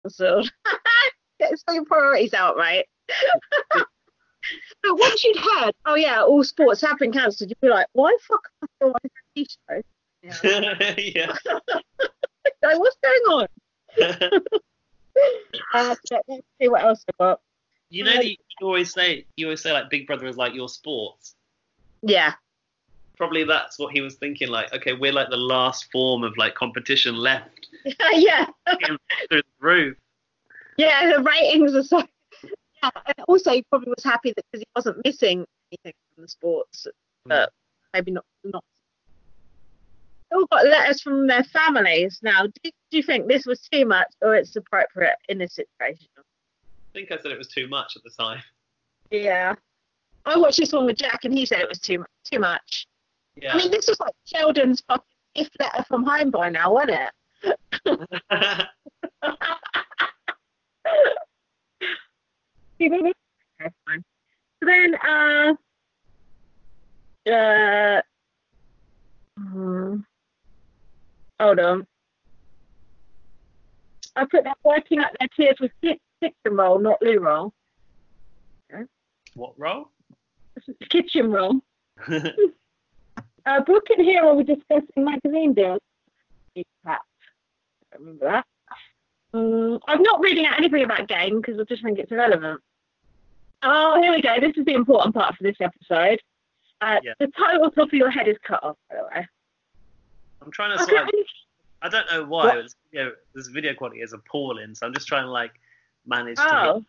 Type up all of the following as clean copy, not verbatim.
cancelled. Get some priorities out, right? But once you'd heard, oh yeah, all sports have been cancelled, you'd be like, why the fuck am I still watching a TV show? Yeah. Like, what's going on? Let's see what else I got. You know that you always say like Big Brother is like your sports. Yeah. Probably that's what he was thinking. Like, okay, we're like the last form of like competition left. Yeah. Through the roof. Yeah, the ratings are so. Yeah, and also he probably was happy that because he wasn't missing anything from the sports, but maybe not. They all got letters from their families. Now, do you think this was too much or it's appropriate in this situation? I think I said it was too much at the time. Yeah, I watched this one with Jack, and he said it was too much. Yeah. I mean, this was like Sheldon's fucking gift letter from home by now, wasn't it? So then, hold on. I put that wiping up their tears with kitchen roll, not loo roll. Okay. What role? Kitchen roll. Brooke and Hero were discussing magazine deals. I remember that. I'm not reading out anything about game because I just think it's irrelevant. Oh, here we go. This is the important part for this episode. The total top of your head is cut off, by the way. I'm trying to sort of, I don't know why. This video quality is appalling, so I'm just trying to like manage to.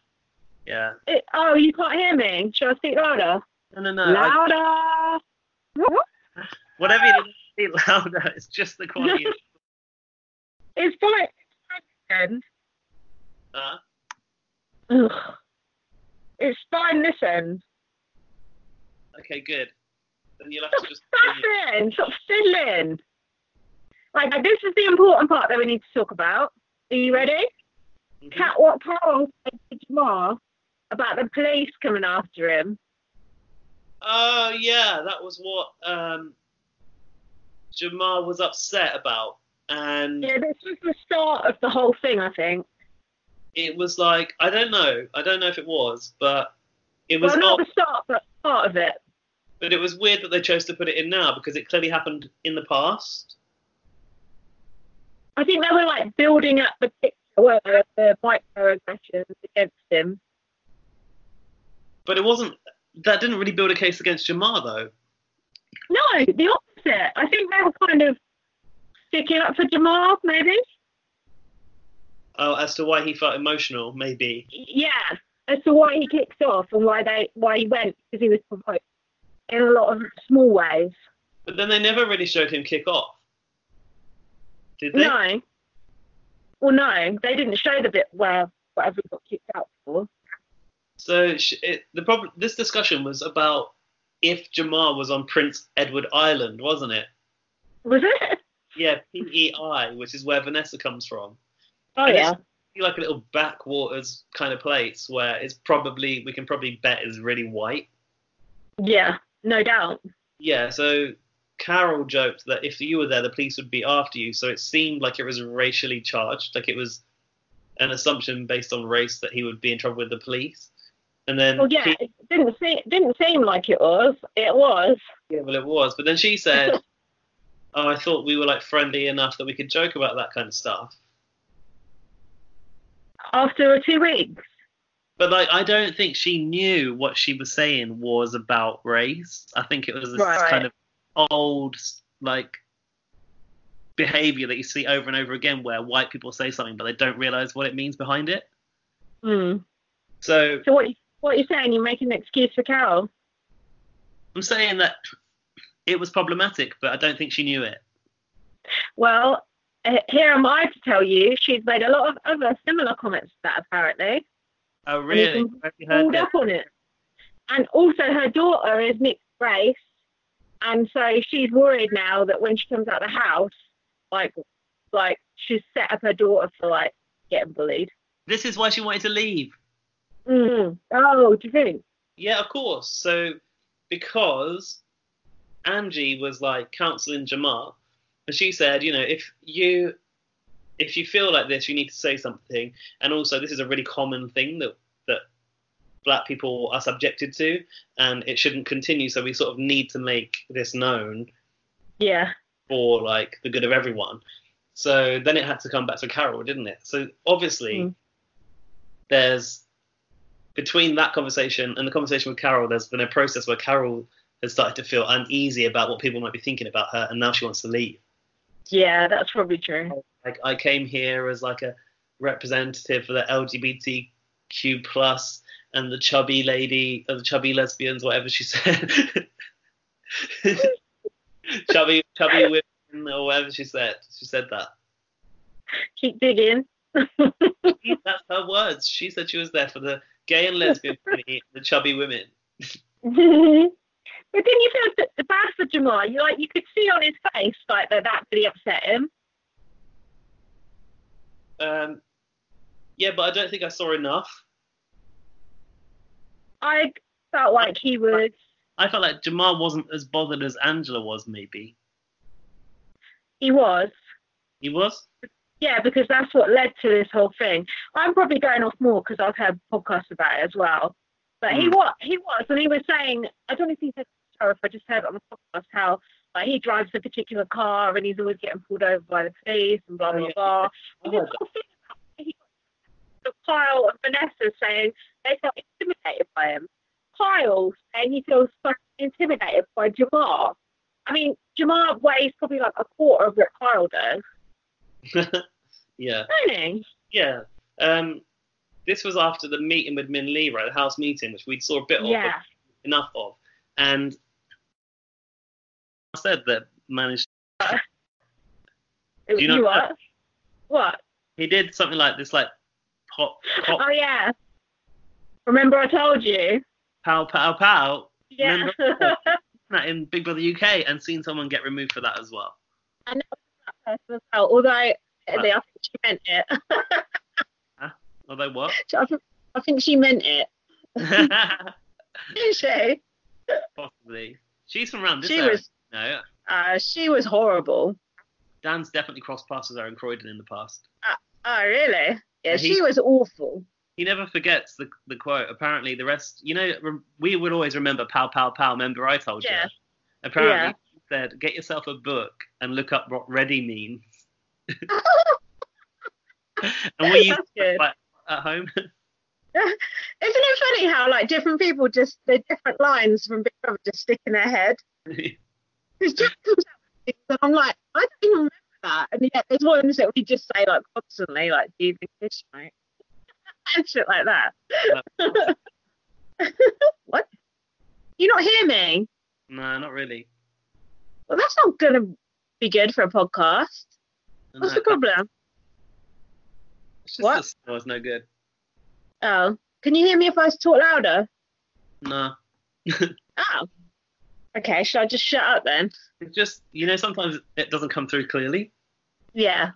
Yeah. You can't hear me. Should I speak louder? No. Louder. Whatever you need to speak louder, it's just the quality. It's fine. It's fine this end. Okay, good. Then you'll have to just. Stop fiddling. Right, now this is the important part that we need to talk about. Are you ready? Mm-hmm. What Carol said to Jamar about the police coming after him. Oh, yeah, that was what Jamar was upset about. And yeah, this was the start of the whole thing, I think. It was like, I don't know if it was, but it was not the start, but part of it. But it was weird that they chose to put it in now because it clearly happened in the past. I think they were like building up the picture of the microaggressions against him. But that didn't really build a case against Jamar, though. No, the opposite. I think they were kind of sticking up for Jamar, maybe. Oh, as to why he felt emotional, maybe. Yeah, as to why he kicked off and why he went, because he was provoked in a lot of small ways. But then they never really showed him kick off. Did they? No. Well, no, they didn't show the bit where whatever he got kicked out for. So this discussion was about if Jamar was on Prince Edward Island, wasn't it? Was it? Yeah, PEI, which is where Vanessa comes from. Oh, and yeah. It's like a little backwaters kind of place where we can probably bet is really white. Yeah, no doubt. Yeah, so Carol joked that if you were there, the police would be after you. So it seemed like it was racially charged, like it was an assumption based on race that he would be in trouble with the police. And then, well, yeah, it didn't seem like it was. It was. Yeah, well, it was. But then she said, "Oh, I thought we were like friendly enough that we could joke about that kind of stuff." After 2 weeks. But like, I don't think she knew what she was saying was about race. I think it was this kind of old like behavior that you see over and over again, where white people say something but they don't realize what it means behind it. So what are you saying? You're making an excuse for Carol? I'm saying that it was problematic, but I don't think she knew it. Well, here am I to tell you, she's made a lot of other similar comments to that, apparently. Oh, really? Pulled up on it. And also her daughter is mixed race, and so she's worried now that when she comes out of the house, like she's set up her daughter for like getting bullied. This is why she wanted to leave. Mm-hmm. Oh, do you think? Yeah, of course. So because Angie was like counselling Jamar, and she said, you know, if if you feel like this, you need to say something. And also, this is a really common thing that black people are subjected to, and it shouldn't continue. So we sort of need to make this known. Yeah. For like the good of everyone. So then it had to come back to Carol, didn't it? So obviously, there's between that conversation and the conversation with Carol, there's been a process where Carol has started to feel uneasy about what people might be thinking about her, and now she wants to leave. Yeah, that's probably true. Like, I came here as like a representative for the LGBTQ plus and the chubby lady, or the chubby lesbians, whatever she said. chubby women, or whatever she said. She said that. Keep digging. That's her words. She said she was there for the gay and lesbian community, the chubby women. But didn't you feel bad for Jamar? You could see on his face like that really upset him. Yeah, but I don't think I saw enough. I felt like he was. I felt like Jamar wasn't as bothered as Angela was, maybe. He was. He was? Yeah, because that's what led to this whole thing. I'm probably going off more because I've heard podcasts about it as well. But he was, and he was saying, I don't know if he said, or if I just heard it on the podcast, how like he drives a particular car and he's always getting pulled over by the police and blah, blah, blah. And this whole thing about he got Kyle and Vanessa saying they felt intimidated by him. Kyle saying he feels fucking intimidated by Jamar. I mean, Jamar weighs probably like a quarter of what Kyle does. Yeah. Don't he? Yeah. This was after the meeting with Minh Lee, right? The house meeting, which we saw a bit of, but enough of. And I said that managed. Do you know what? What? He did something like this, like pop. Oh yeah. Remember I told you? Pow, pow, pow. Yeah. Remember that in Big Brother UK and seen someone get removed for that as well. I know that person as well, although I think she meant it. Huh? Although what? I think she meant it. Didn't she? Possibly. She's from around this she area. Was, No. She was horrible. Dan's definitely crossed paths with her in Croydon in the past. Oh, really? Yeah, she was awful. He never forgets the quote. Apparently, the rest, we would always remember pow, pow, pow. Remember I told you? Apparently, he said, get yourself a book and look up what ready means. And we used to like, at home. Isn't it funny how like different people the different lines from Big Brother just stick in their head? It's just comes out with things and I'm like, I don't even remember that. And yet there's ones that we just say like constantly, like, do you think this, mate? And shit like that. What? You not hear me? No, not really. Well, that's not gonna be good for a podcast. What's the problem? It's just the was no good. Oh, can you hear me if I talk louder? No. Oh. Okay, should I just shut up then? It's just, sometimes it doesn't come through clearly. Yeah.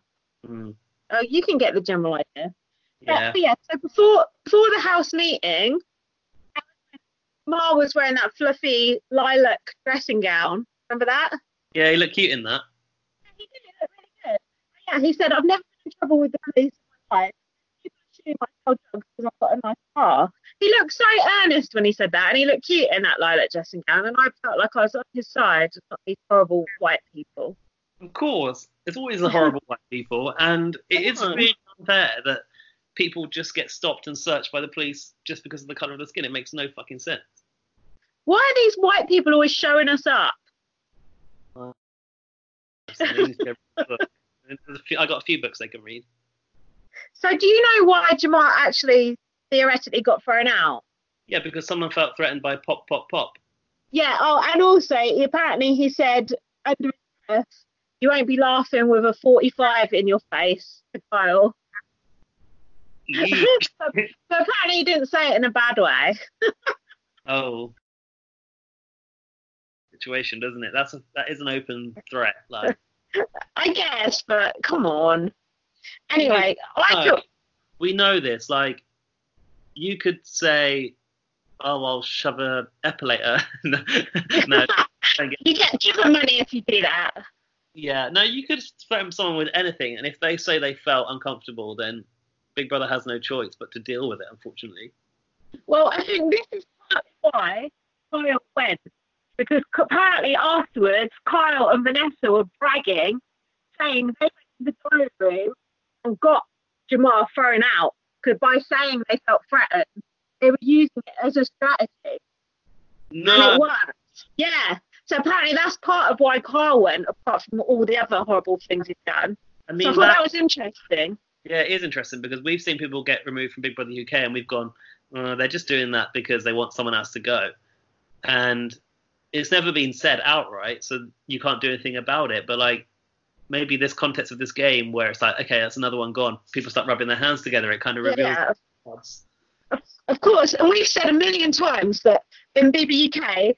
Oh, you can get the general idea. Yeah. But yeah, so before the house meeting, Mar was wearing that fluffy lilac dressing gown. Remember that? Yeah, he looked cute in that. Yeah, he did. He looked really good. Yeah, he said, I've never been in trouble with the police in my life. Because I've got a nice car. He looked so earnest when he said that, and he looked cute in that lilac dressing gown, and I felt like I was on his side, not these horrible white people. Of course, it's always the horrible white people, and it is really unfair that people just get stopped and searched by the police just because of the colour of the skin. It makes no fucking sense. Why are these white people always showing us up? I got a few books they can read. So do you know why Jamar actually theoretically got thrown out? Yeah, because someone felt threatened by pop, pop, pop. Yeah, and also apparently he said under his breath, you won't be laughing with a 45 in your face to Kyle. So apparently he didn't say it in a bad way. Oh. Situation, doesn't it? That is an open threat. Like. I guess, but come on. Anyway, we know this. Like, you could say, "Oh, I'll shove a epilator." No, you get given money if you do that. Yeah, no, you could threaten someone with anything, and if they say they felt uncomfortable, then Big Brother has no choice but to deal with it, unfortunately. Well, I think this is partly why Kyle went, because apparently afterwards, Kyle and Vanessa were bragging, saying they went to the diary room and got Jamar thrown out, because by saying they felt threatened, they were using it as a strategy. No. And it worked. Yeah. So apparently that's part of why Kyle went, apart from all the other horrible things he's done. I mean, so I thought that was interesting. Yeah, it is interesting because we've seen people get removed from Big Brother UK and we've gone, they're just doing that because they want someone else to go. And it's never been said outright, so you can't do anything about it. But like, maybe this context of this game where it's like, okay, that's another one gone. People start rubbing their hands together. It kind of reveals. Yeah. Of course, and we've said a million times that in BBUK,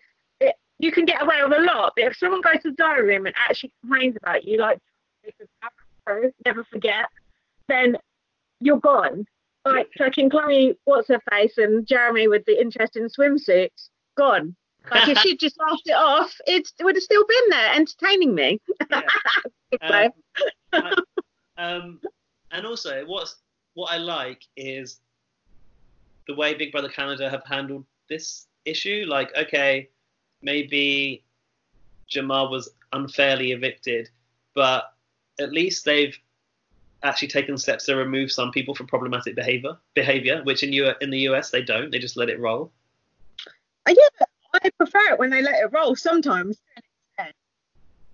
you can get away with a lot. But if someone goes to the diary room and actually complains about you, like, never forget, then you're gone. Like fucking Chloe, what's her face, and Jeremy with the interest in swimsuits, gone. Like if she'd just laughed it off, it would have still been there, entertaining me. Yeah. And also, what I like is the way Big Brother Canada have handled this issue. Like, okay, maybe Jamar was unfairly evicted, but at least they've actually taken steps to remove some people for problematic behavior, which in the US they don't. They just let it roll. Yeah, I prefer it when they let it roll sometimes.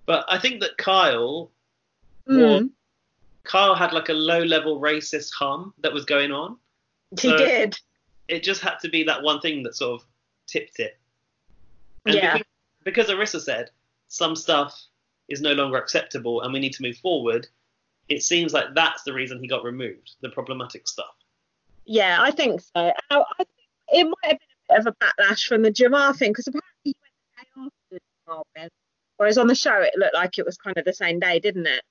But I think that Kyle had like a low-level racist hum that was going on. He did. It just had to be that one thing that sort of tipped it. And yeah. Because Arissa said some stuff is no longer acceptable and we need to move forward, it seems like that's the reason he got removed, the problematic stuff. Yeah, I think so. I think it might have been a bit of a backlash from the Jamar thing, because apparently he went the day after Jamar went, whereas on the show it looked like it was kind of the same day, didn't it?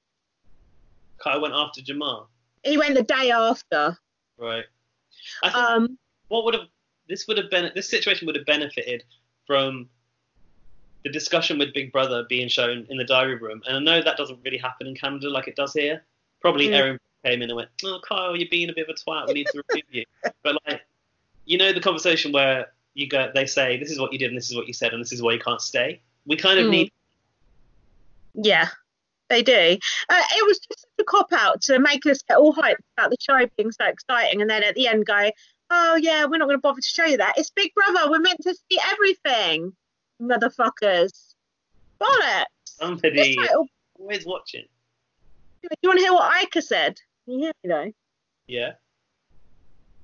Kyle went after Jamar. He went the day after. Right. I think this situation would have benefited from the discussion with Big Brother being shown in the diary room. And I know that doesn't really happen in Canada like it does here. Probably Erin came in and went, "Oh, Kyle, you're being a bit of a twat. We need to remove you." But like, you know, the conversation where they say, "This is what you did and this is what you said and this is why you can't stay." We kind of need. Yeah, they do. It was just a cop-out to make us get all hyped about the show being so exciting, and then at the end go, "Oh yeah, we're not going to bother to show you that. It's Big Brother. We're meant to see everything, motherfuckers." Bollocks. Somebody always watching. Do you want to hear what Ica said? Can you hear me though? Yeah.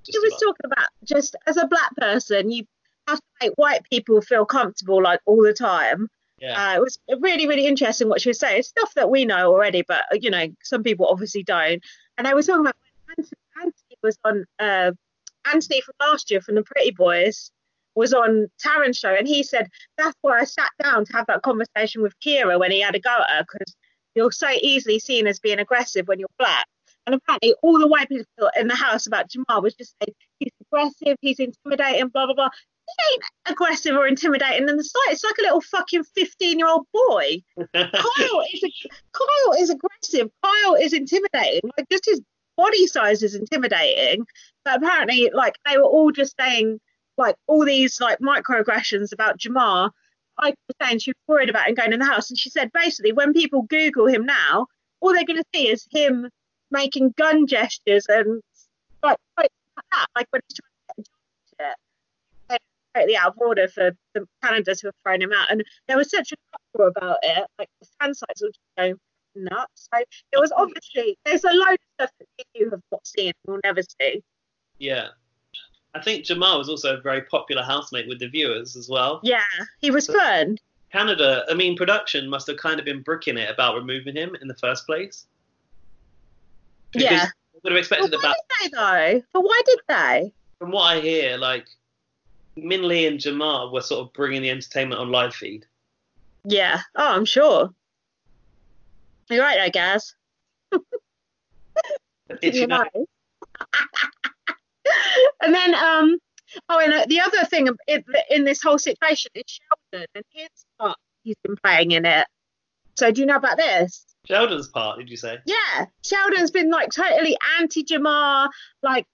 He was talking about, just as a black person, you have to make white people feel comfortable like all the time. Yeah. It was really, really interesting what she was saying. It's stuff that we know already, but you know, some people obviously don't. And they were talking about when Anthony was on Anthony from last year from the Pretty Boys was on Taryn's show, and he said that's why I sat down to have that conversation with Kira when he had a go at her, because you're so easily seen as being aggressive when you're black. And apparently all the white people in the house about Jamar was just saying he's aggressive, he's intimidating, blah, blah, blah. He ain't aggressive or intimidating in the slightest. It's like a little fucking 15-year-old boy. Kyle is aggressive. Kyle is intimidating. Like, just his body size is intimidating. But apparently, like, they were all just saying, like, all these, like, microaggressions about Jamar. I was saying she was worried about him going in the house. And she said, basically, when people Google him now, all they're going to see is him making gun gestures and like that, like when he's trying to get a job. It's totally out of order for the Canada to have thrown him out, and there was such an uproar about it. Like the fan sites were just going nuts. So it was obviously, there's a load of stuff that you have not seen and will never see. Yeah, I think Jamar was also a very popular housemate with the viewers as well. Yeah, he was fun. Canada, I mean, production must have kind of been bricking it about removing him in the first place. Because yeah. Would have expected But why did they though? But why did they? From what I hear, like Minh and Jamar were sort of bringing the entertainment on live feed. Yeah. Oh, I'm sure. You're right, I guess. You know. And then, and the other thing in this whole situation is Sheldon and his part he's been playing in it. So do you know about this? Sheldon's part, did you say? Yeah, Sheldon's been like totally anti-Jamar, like